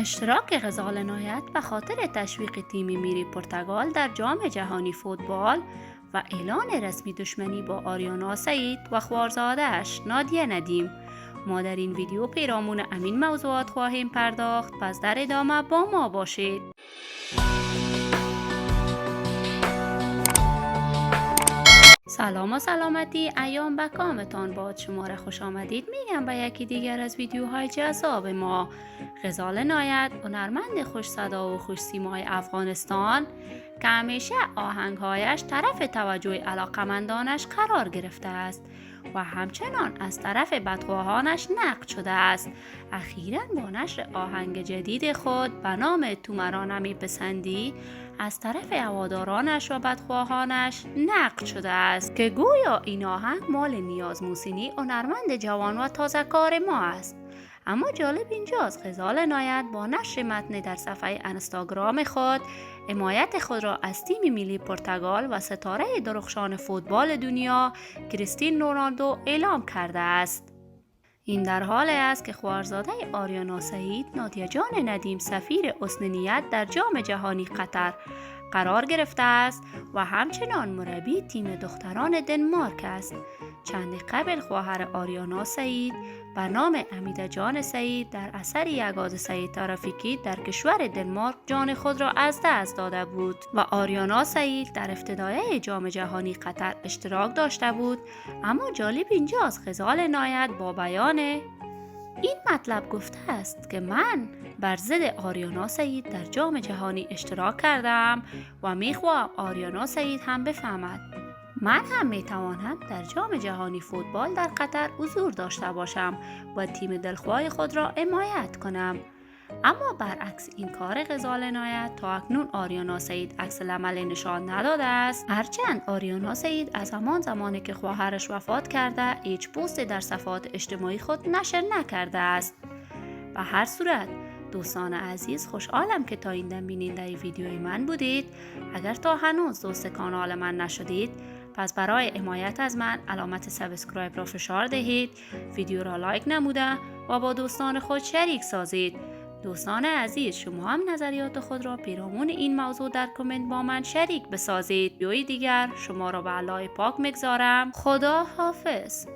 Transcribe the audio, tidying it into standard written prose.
اشتراک غزال نایت به خاطر تشویق تیم ملی پرتغال در جام جهانی فوتبال و اعلان رسمی دشمنی با آریانا سعید و خوارزاده‌اش نادیه ندیم. ما در این ویدیو پیرامون همین موضوعات خواهیم پرداخت، پس در ادامه با ما باشید. سلام و سلامتی ایام به کامتان باد. شما را خوش آمدید میگم به یکی دیگر از ویدیوهای جذاب ما. غزال نایت، هنرمند خوش صدا و خوش سیمای افغانستان که همیشه آهنگهایش طرف توجه علاقمندانش قرار گرفته است و همچنان از طرف بدخواهانش نقد شده است، اخیراً با نشر آهنگ جدید خود به نام تو مرا نمیپسندی از طرف هوادارانش و بدخواهانش نقد شده است که گویا این آهنگ مال نیاز موسینی، هنرمند جوان و تازه کار ما است. اما جالب اینجاست غزال نایت با نشر متن در صفحه اینستاگرام خود حمایت خود را از تیم ملی پرتغال و ستاره درخشان فوتبال دنیا کریستیانو رونالدو اعلام کرده است. این در حال است که خوارزاده آریانا سعید، نادیه جان ندیم، سفیر حسن نیت در جام جهانی قطر قرار گرفته است و همچنان مربی تیم دختران دنمارک است. چندی قبل خواهر آریانا سعید به نام امیده جان سعید در اثر یک حادثه ترافیکی در کشور دنمارک جان خود را از دست داده بود و آریانا سعید در افتتاحیه جام جهانی قطر اشتراک داشته بود. اما جالب اینجاست غزال نایت با بیان این مطلب گفته است که من بر ضد آریانا سعید در جام جهانی اشتراک کردم و میخواهم آریانا سعید هم بفهمد من هم میتوانم در جام جهانی فوتبال در قطر حضور داشته باشم و تیم دلخواه خود را حمایت کنم. اما برعکس این کار غزال نایت تا اکنون آریانا سعید عکس العمل نشان نداده است، هرچند آریانا سعید از همان زمانی که خواهرش وفات کرده هیچ پست در صفحات اجتماعی خود نشر نکرده است. به هر صورت دوستان عزیز، خوشحالم که تا این دم بیننده ویدیوی من بودید. اگر تا هنوز دوست کانال من نشدید، پس برای حمایت از من علامت سابسکرایب را فشار دهید، ویدیو را لایک نموده و با دوستان خود شریک سازید. دوستان عزیز، شما هم نظریات خود را پیرامون این موضوع در کامنت با من شریک بسازید. ویدیوی دیگر شما را به الله پاک میگذارم. خدا حافظ.